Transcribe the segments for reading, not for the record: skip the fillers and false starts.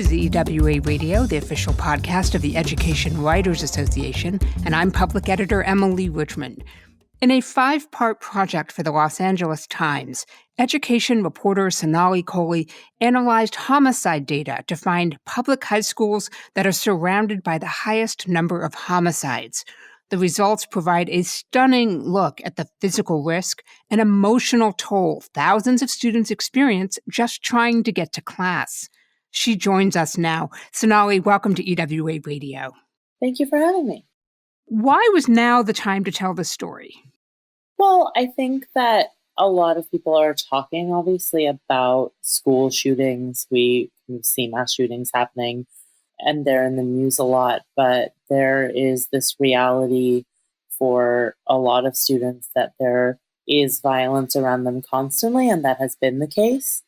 is EWA Radio, the official podcast of the Education Writers Association, and I'm public editor Emily Richmond. In a 5-part project for the Los Angeles Times, education reporter Sonali Kohli analyzed homicide data to find public high schools that are surrounded by the highest number of homicides. The results provide a stunning look at the physical risk and emotional toll thousands of students experience just trying to get to class. She joins us now. Sonali, welcome to EWA Radio. Thank you for having me. Why was now the time to tell this story? Well, I think that a lot of people are talking, obviously, about school shootings. We see mass shootings happening, and they're in the news a lot. But there is this reality for a lot of students that there is violence around them constantly, and that has been the case.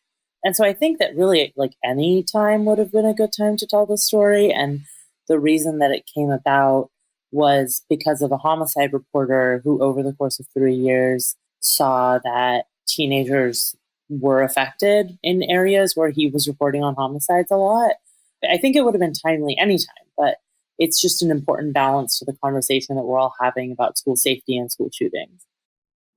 And so I think that really, like, any time would have been a good time to tell the story. And the reason that it came about was because of a homicide reporter who, over the course of 3 years, saw that teenagers were affected in areas where he was reporting on homicides a lot. I think it would have been timely anytime, but it's just an important balance to the conversation that we're all having about school safety and school shootings.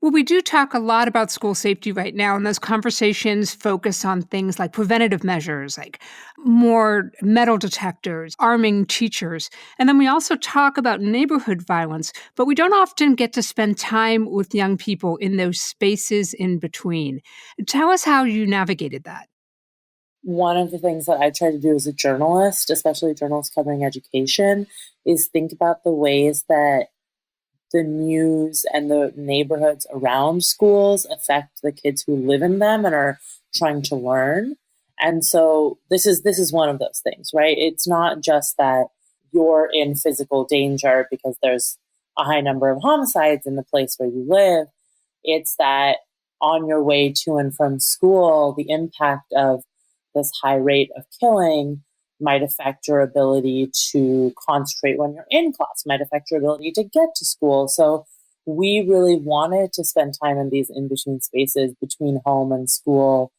Well, we do talk a lot about school safety right now, and those conversations focus on things like preventative measures, like more metal detectors, arming teachers. And then we also talk about neighborhood violence, but we don't often get to spend time with young people in those spaces in between. Tell us how you navigated that. One of the things that I try to do as a journalist, especially a journalist covering education, is think about the ways that the news and the neighborhoods around schools affect the kids who live in them and are trying to learn. And so this is one of those things, right? It's not just that you're in physical danger because there's a high number of homicides in the place where you live. It's that on your way to and from school, the impact of this high rate of killing might affect your ability to concentrate when you're in class, might affect your ability to get to school. So we really wanted to spend time in these in-between spaces between home and school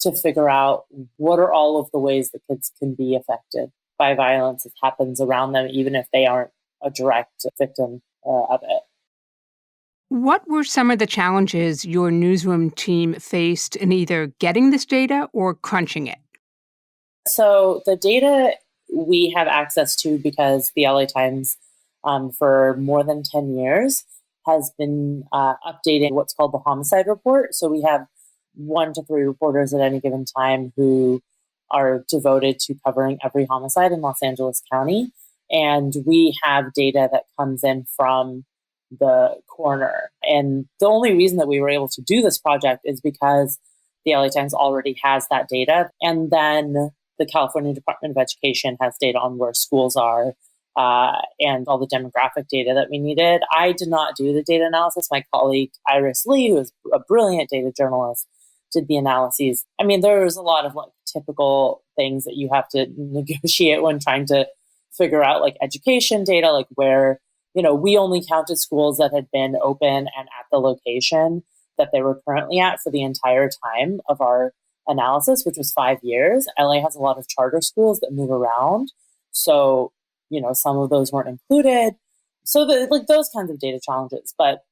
to figure out what are all of the ways that kids can be affected by violence that happens around them, even if they aren't a direct victim of it. What were some of the challenges your newsroom team faced in either getting this data or crunching it? So the data we have access to because the LA Times for more than 10 years has been updating what's called the Homicide report. So we have 1 to 3 reporters at any given time who are devoted to covering every homicide in Los Angeles County. And we have data that comes in from the coroner. And the only reason that we were able to do this project is because the LA Times already has that data. And then the California Department of Education has data on where schools are and all the demographic data that we needed. I did not do the data analysis. My colleague, Iris Lee, who is a brilliant data journalist, did the analyses. I mean, there's a lot of like typical things that you have to negotiate when trying to figure out like education data, like where, we only counted schools that had been open and at the location that they were currently at for the entire time of our analysis, which was 5 years. LA has a lot of charter schools that move around. So, some of those weren't included. So those kinds of data challenges. But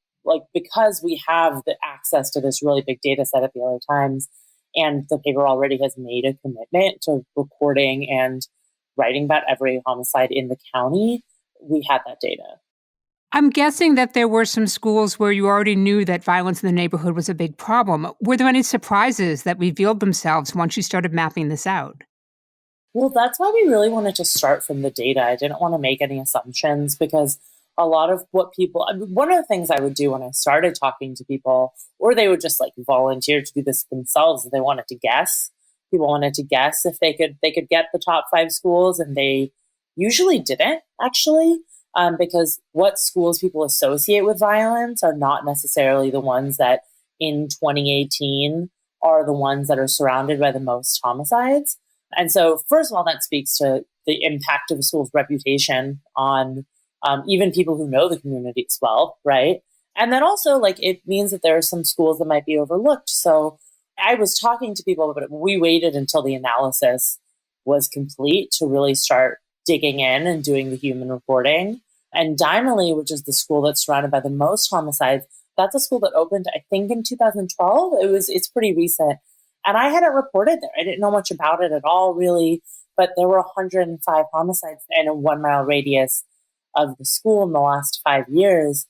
because we have the access to this really big data set at the LA Times, and the paper already has made a commitment to reporting and writing about every homicide in the county, we had that data. I'm guessing that there were some schools where you already knew that violence in the neighborhood was a big problem. Were there any surprises that revealed themselves once you started mapping this out? Well, that's why we really wanted to start from the data. I didn't want to make any assumptions because a lot of what one of the things I would do when I started talking to people, or they would just like volunteer to do this themselves, if they wanted to guess. People wanted to guess if they could get the top 5 schools, and they usually didn't actually. Because what schools people associate with violence are not necessarily the ones that in 2018 are the ones that are surrounded by the most homicides. And so, first of all, that speaks to the impact of a school's reputation on even people who know the community as well, right? And then also, it means that there are some schools that might be overlooked. So I was talking to people, but we waited until the analysis was complete to really start digging in and doing the human reporting. And Dimely, which is the school that's surrounded by the most homicides, that's a school that opened, I think, in 2012. It's pretty recent. And I hadn't reported there. I didn't know much about it at all, really. But there were 105 homicides in a 1 mile radius of the school in the last 5 years.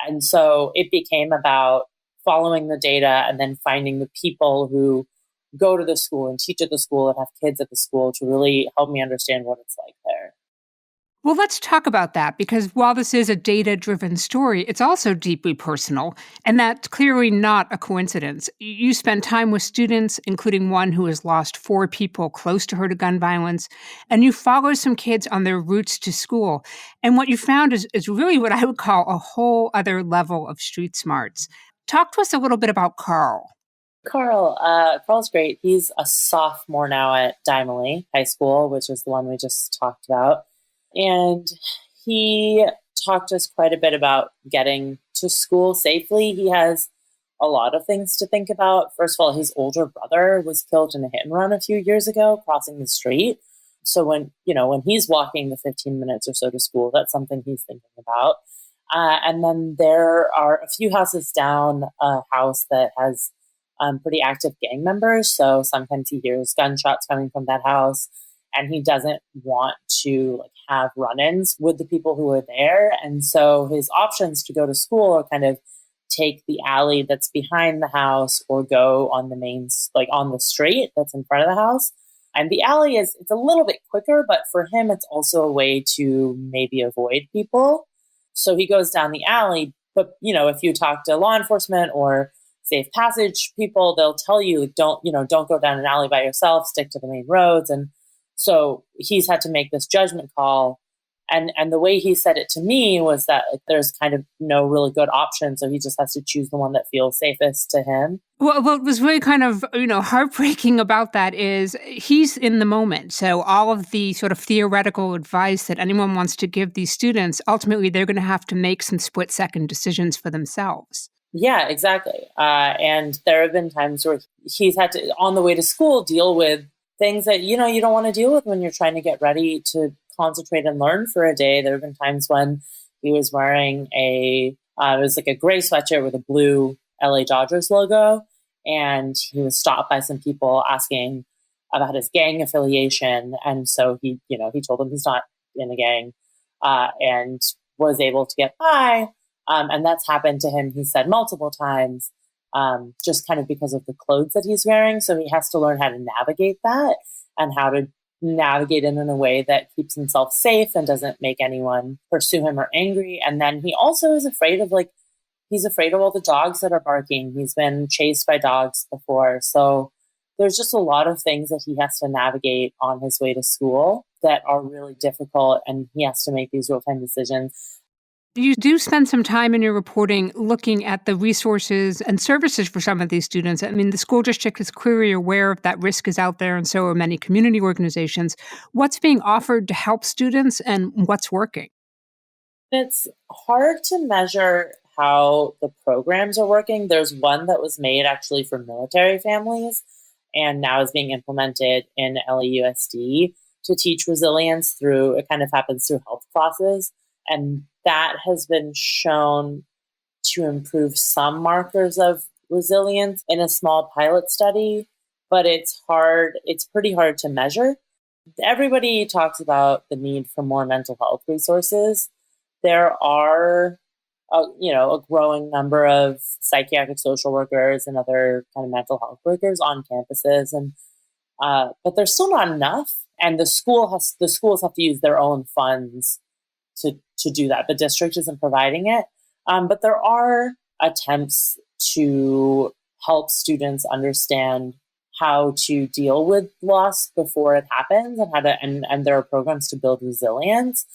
And so it became about following the data and then finding the people who go to the school and teach at the school and have kids at the school to really help me understand what it's like there. Well, let's talk about that because while this is a data-driven story, it's also deeply personal, and that's clearly not a coincidence. You spend time with students, including one who has lost 4 people close to her to gun violence, and you follow some kids on their routes to school. And what you found is really what I would call a whole other level of street smarts. Talk to us a little bit about Carl. Carl's great. He's a sophomore now at Dimely High School, which is the one we just talked about. And he talked to us quite a bit about getting to school safely. He has a lot of things to think about. First of all, his older brother was killed in a hit and run a few years ago, crossing the street. So when he's walking the 15 minutes or so to school, that's something he's thinking about. And then there are a few houses down a house that has pretty active gang members. So sometimes he hears gunshots coming from that house. And he doesn't want to have run-ins with the people who are there. And so his options to go to school are kind of take the alley that's behind the house or go on the on the street that's in front of the house. And the alley it's a little bit quicker, but for him, it's also a way to maybe avoid people. So he goes down the alley. But, if you talk to law enforcement or safe passage people, they'll tell you, don't go down an alley by yourself, stick to the main roads. And so he's had to make this judgment call. And the way he said it to me was that there's kind of no really good option. So he just has to choose the one that feels safest to him. Well, what was really kind of, heartbreaking about that is he's in the moment. So all of the sort of theoretical advice that anyone wants to give these students, ultimately they're going to have to make some split-second decisions for themselves. Yeah, exactly. And there have been times where he's had to, on the way to school, deal with things that, you don't want to deal with when you're trying to get ready to concentrate and learn for a day. There have been times when he was wearing it was like a gray sweatshirt with a blue LA Dodgers logo. And he was stopped by some people asking about his gang affiliation. And so he told them he's not in a gang, and was able to get by. And that's happened to him, he said, multiple times. Just kind of because of the clothes that he's wearing. So he has to learn how to navigate that and how to navigate it in a way that keeps himself safe and doesn't make anyone pursue him or angry. And then he also is afraid of he's afraid of all the dogs that are barking. He's been chased by dogs before. So there's just a lot of things that he has to navigate on his way to school that are really difficult. And he has to make these real-time decisions. You do spend some time in your reporting looking at the resources and services for some of these students. I mean, the school district is clearly aware of that risk is out there, and so are many community organizations. What's being offered to help students and what's working? It's hard to measure how the programs are working. There's one that was made actually for military families and now is being implemented in LAUSD to teach resilience it kind of happens through health classes. And that has been shown to improve some markers of resilience in a small pilot study, but it's pretty hard to measure. Everybody talks about the need for more mental health resources. There are, a growing number of psychiatric social workers and other kind of mental health workers on campuses, and but there's still not enough. And the schools have to use their own funds to do that. The district isn't providing it. But there are attempts to help students understand how to deal with loss before it happens and there are programs to build resilience.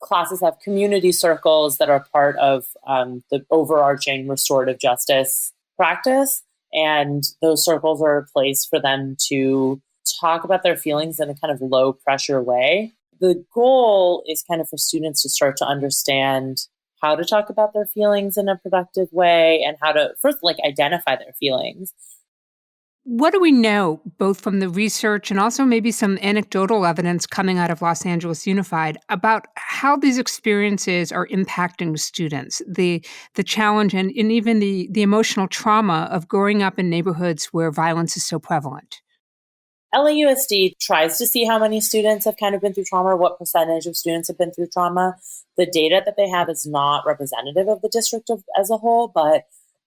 Classes have community circles that are part of the overarching restorative justice practice. And those circles are a place for them to talk about their feelings in a kind of low pressure way. The goal is kind of for students to start to understand how to talk about their feelings in a productive way and how to first identify their feelings. What do we know, both from the research and also maybe some anecdotal evidence coming out of Los Angeles Unified, about how these experiences are impacting students, the challenge and even the emotional trauma of growing up in neighborhoods where violence is so prevalent? LAUSD tries to see how many students have kind of been through trauma, what percentage of students have been through trauma. The data that they have is not representative of the district as a whole, but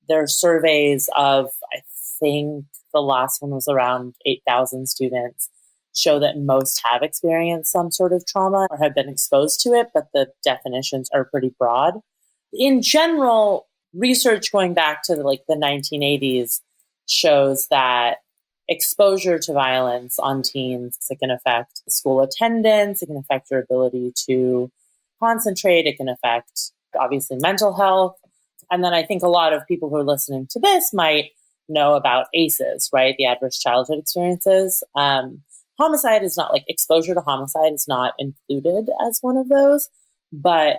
their surveys of, I think the last one was around 8,000 students, show that most have experienced some sort of trauma or have been exposed to it, but the definitions are pretty broad. In general, research going back to the 1980s shows that exposure to violence on teens, it can affect school attendance, it can affect your ability to concentrate, it can affect, obviously, mental health. And then I think a lot of people who are listening to this might know about ACEs, right? The adverse childhood experiences. Homicide is not exposure to homicide is not included as one of those, but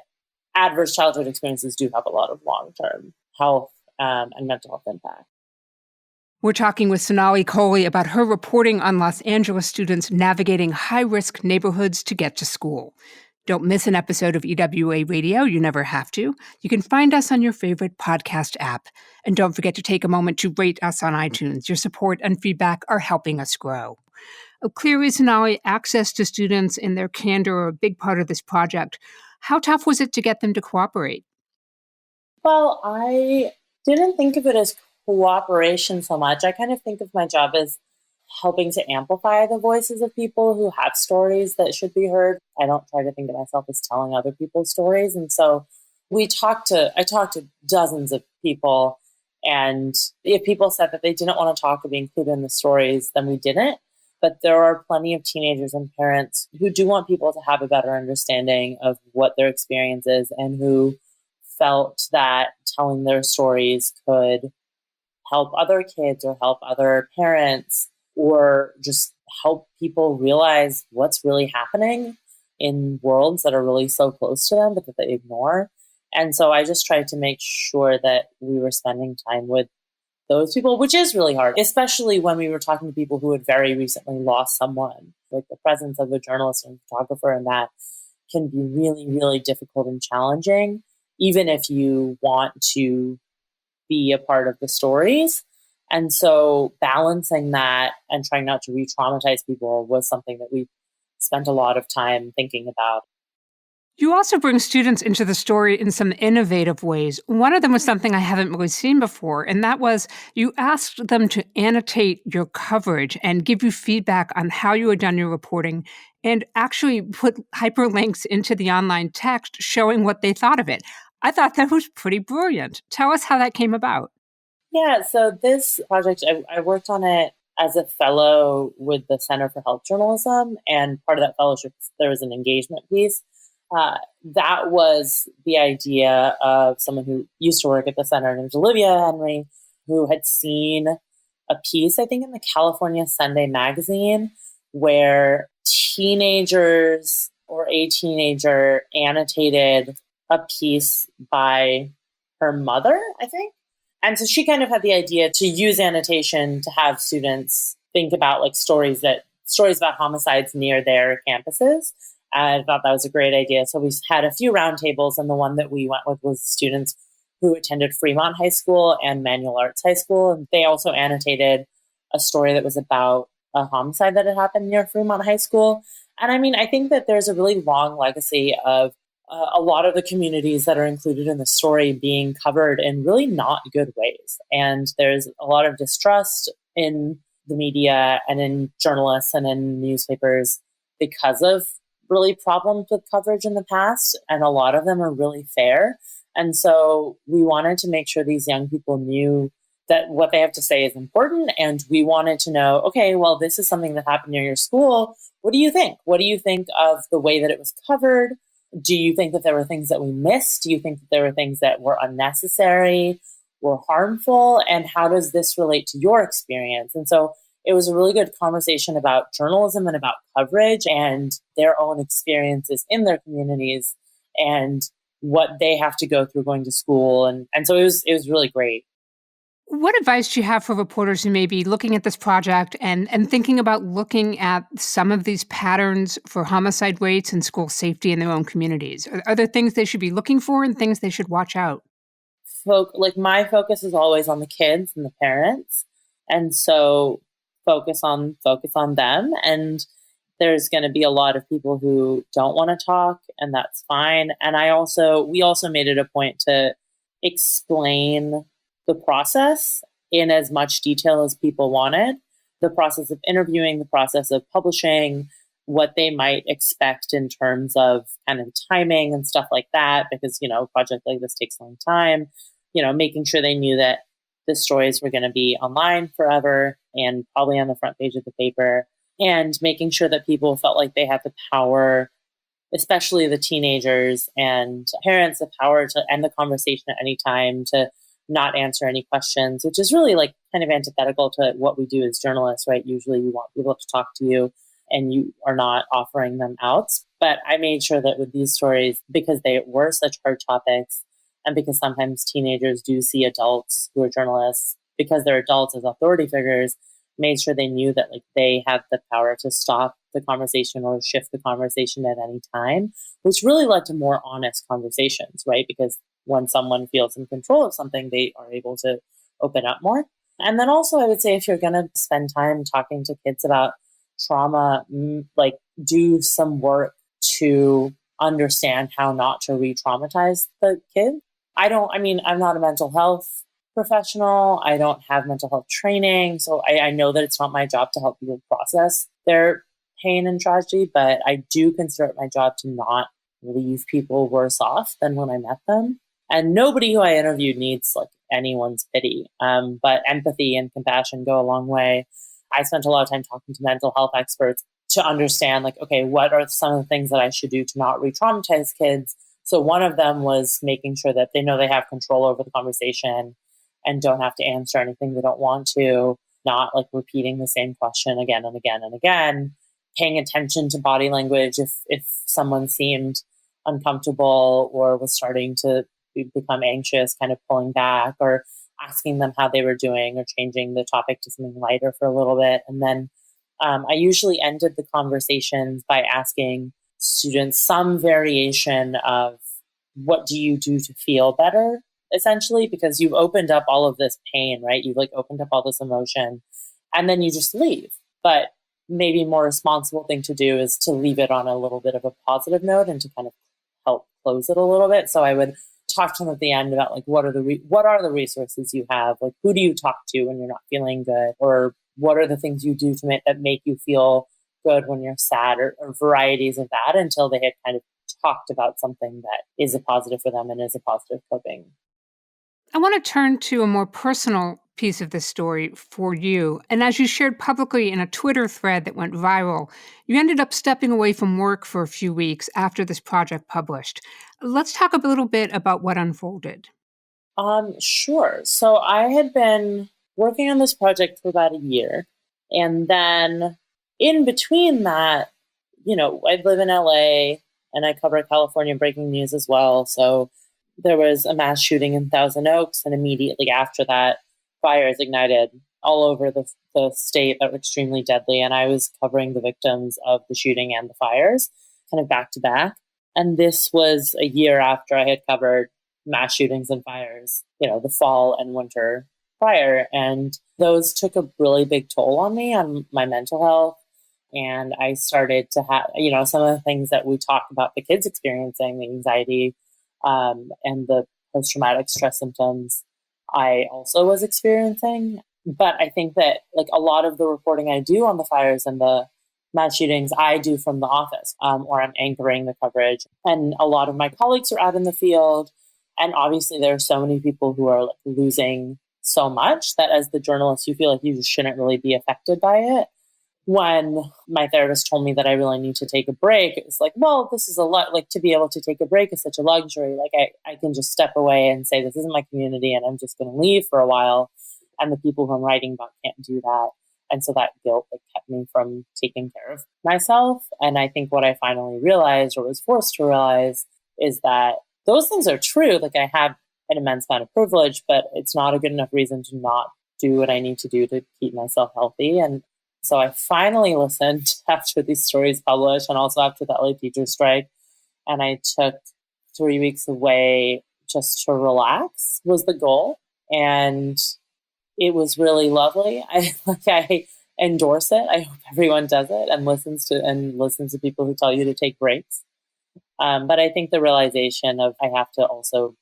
adverse childhood experiences do have a lot of long-term health and mental health impact. We're talking with Sonali Kohli about her reporting on Los Angeles students navigating high-risk neighborhoods to get to school. Don't miss an episode of EWA Radio. You never have to. You can find us on your favorite podcast app. And don't forget to take a moment to rate us on iTunes. Your support and feedback are helping us grow. Clearly, Sonali, access to students and their candor are a big part of this project. How tough was it to get them to cooperate? Well, I didn't think of it as cooperation so much. I kind of think of my job as helping to amplify the voices of people who have stories that should be heard. I don't try to think of myself as telling other people's stories. And so I talked to dozens of people, and if people said that they didn't want to talk or be included in the stories, then we didn't. But there are plenty of teenagers and parents who do want people to have a better understanding of what their experience is and who felt that telling their stories could help other kids or help other parents or just help people realize what's really happening in worlds that are really so close to them but that they ignore. And so I just tried to make sure that we were spending time with those people, which is really hard, especially when we were talking to people who had very recently lost someone. Like the presence of a journalist and photographer, and that can be really, really difficult and challenging, even if you want to be a part of the stories. And so balancing that and trying not to re-traumatize people was something that we spent a lot of time thinking about. You also bring students into the story in some innovative ways. One of them was something I haven't really seen before, and that was you asked them to annotate your coverage and give you feedback on how you had done your reporting and actually put hyperlinks into the online text showing what they thought of it. I thought that was pretty brilliant. Tell us how that came about. Yeah, so this project, I worked on it as a fellow with the Center for Health Journalism, and part of that fellowship, there was an engagement piece. That was the idea of someone who used to work at the center named Olivia Henry, who had seen a piece, I think, in the California Sunday magazine, where teenagers or a teenager annotated a piece by her mother, I think. And so she kind of had the idea to use annotation to have students think about stories about homicides near their campuses. I thought that was a great idea. So we had a few roundtables, and the one that we went with was students who attended Fremont High School and Manual Arts High School. And they also annotated a story that was about a homicide that had happened near Fremont High School. And I mean, I think that there's a really long legacy of a lot of the communities that are included in the story being covered in really not good ways. And there's a lot of distrust in the media and in journalists and in newspapers because of really problems with coverage in the past, and a lot of them are really fair. And so we wanted to make sure these young people knew that what they have to say is important, and we wanted to know, okay, well, this is something that happened near your school. What do you think? What do you think of the way that it was covered? Do you think that there were things that we missed? Do you think that there were things that were unnecessary, were harmful? And how does this relate to your experience? And so it was a really good conversation about journalism and about coverage and their own experiences in their communities and what they have to go through going to school. And so it was really great. What advice do you have for reporters who may be looking at this project and thinking about looking at some of these patterns for homicide rates and school safety in their own communities? Are there things they should be looking for and things they should watch out? Like my focus is always on the kids and the parents. And so focus on them. And there's going to be a lot of people who don't want to talk, and that's fine. And we also made it a point to explain the process in as much detail as people wanted, the process of interviewing, the process of publishing, what they might expect in terms of kind of timing and stuff like that, because, a project like this takes a long time, making sure they knew that the stories were going to be online forever and probably on the front page of the paper, and making sure that people felt like they had the power, especially the teenagers and parents, the power to end the conversation at any time, to not answer any questions, which is really like kind of antithetical to what we do as journalists, right? Usually you want people to talk to you and you are not offering them outs. But I made sure that with these stories, because they were such hard topics, and because sometimes teenagers do see adults who are journalists, because they're adults as authority figures, made sure they knew that like they have the power to stop the conversation or shift the conversation at any time, which really led to more honest conversations, right? Because when someone feels in control of something, they are able to open up more. And then also, I would say if you're going to spend time talking to kids about trauma, like do some work to understand how not to re-traumatize the kid. I'm not a mental health professional. I don't have mental health training. So I know that it's not my job to help people process their pain and tragedy, but I do consider it my job to not leave people worse off than when I met them. And nobody who I interviewed needs like anyone's pity. But empathy and compassion go a long way. I spent a lot of time talking to mental health experts to understand, like, okay, what are some of the things that I should do to not re-traumatize kids? So one of them was making sure that they know they have control over the conversation and don't have to answer anything they don't want to, not like repeating the same question again and again and again, paying attention to body language if someone seemed uncomfortable or was starting to become anxious, kind of pulling back or asking them how they were doing or changing the topic to something lighter for a little bit. And then I usually ended the conversations by asking students some variation of what do you do to feel better, essentially, because you've opened up all of this pain, right? You've like opened up all this emotion and then you just leave. But maybe more responsible thing to do is to leave it on a little bit of a positive note and to kind of help close it a little bit. So I would talk to them at the end about like what are the resources you have, like who do you talk to when you're not feeling good, or what are the things you do to make you feel good when you're sad, or varieties of that, until they had kind of talked about something that is a positive for them and is a positive coping. I want to turn to a more personal piece of this story for you. And as you shared publicly in a Twitter thread that went viral, you ended up stepping away from work for a few weeks after this project published. Let's talk a little bit about what unfolded. Sure. So I had been working on this project for about a year. And then in between that, I live in LA and I cover California breaking news as well. So there was a mass shooting in Thousand Oaks, and immediately after that, fires ignited all over the state that were extremely deadly. And I was covering the victims of the shooting and the fires kind of back to back. And this was a year after I had covered mass shootings and fires, the fall and winter prior. And those took a really big toll on me, on my mental health. And I started to have, some of the things that we talk about the kids experiencing, the anxiety, and the post-traumatic stress symptoms I also was experiencing. But I think that like a lot of the reporting I do on the fires and the mass shootings, I do from the office, or I'm anchoring the coverage. And a lot of my colleagues are out in the field. And obviously there are so many people who are like losing so much that as the journalist, you feel like you just shouldn't really be affected by it. When my therapist told me that I really need to take a break, it was like, well, this is a lot, like to be able to take a break is such a luxury. Like I can just step away and say, this isn't my community and I'm just going to leave for a while. And the people who I'm writing about can't do that. And so that guilt kept me from taking care of myself. And I think what I finally realized, or was forced to realize, is that those things are true. Like I have an immense amount of privilege, but it's not a good enough reason to not do what I need to do to keep myself healthy. And so I finally listened after these stories published and also after the LA teachers strike. And I took 3 weeks away just to relax was the goal. And it was really lovely. I endorse it. I hope everyone does it and listens to people who tell you to take breaks. But I think the realization of I have to also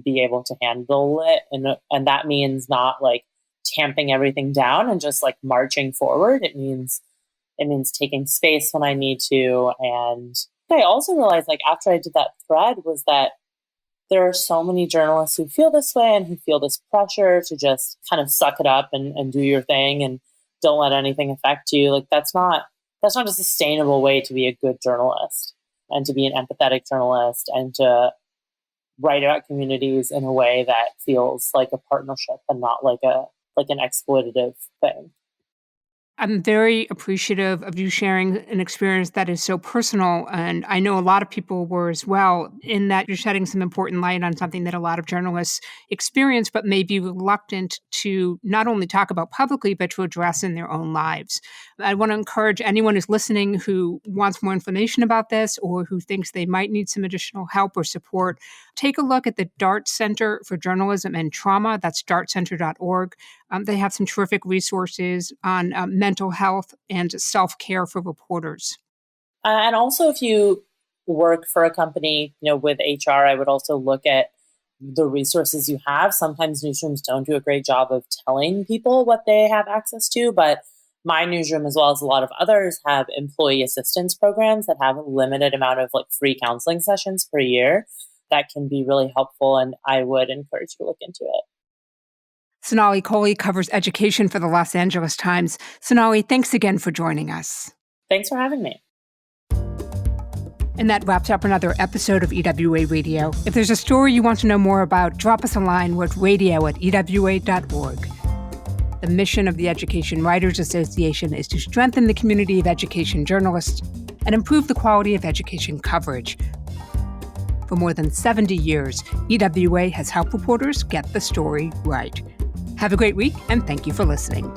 be able to handle it, and that means not tamping everything down and just marching forward. It means taking space when I need to. And I also realized after I did that thread was that there are so many journalists who feel this way and who feel this pressure to just kind of suck it up and do your thing and don't let anything affect you. That's not a sustainable way to be a good journalist and to be an empathetic journalist and to write about communities in a way that feels like a partnership and not like an exploitative thing. I'm very appreciative of you sharing an experience that is so personal, and I know a lot of people were as well, in that you're shedding some important light on something that a lot of journalists experience but may be reluctant to not only talk about publicly but to address in their own lives. I want to encourage anyone who's listening who wants more information about this or who thinks they might need some additional help or support, take a look at the DART Center for Journalism and Trauma. That's dartcenter.org. They have some terrific resources on mental health and self-care for reporters. And also, if you work for a company, with HR, I would also look at the resources you have. Sometimes newsrooms don't do a great job of telling people what they have access to, but my newsroom, as well as a lot of others, have employee assistance programs that have a limited amount of free counseling sessions per year that can be really helpful. And I would encourage you to look into it. Sonali Kohli covers education for the Los Angeles Times. Sonali, thanks again for joining us. Thanks for having me. And that wraps up another episode of EWA Radio. If there's a story you want to know more about, drop us a line with radio@ewa.org. The mission of the Education Writers Association is to strengthen the community of education journalists and improve the quality of education coverage. For more than 70 years, EWA has helped reporters get the story right. Have a great week, and thank you for listening.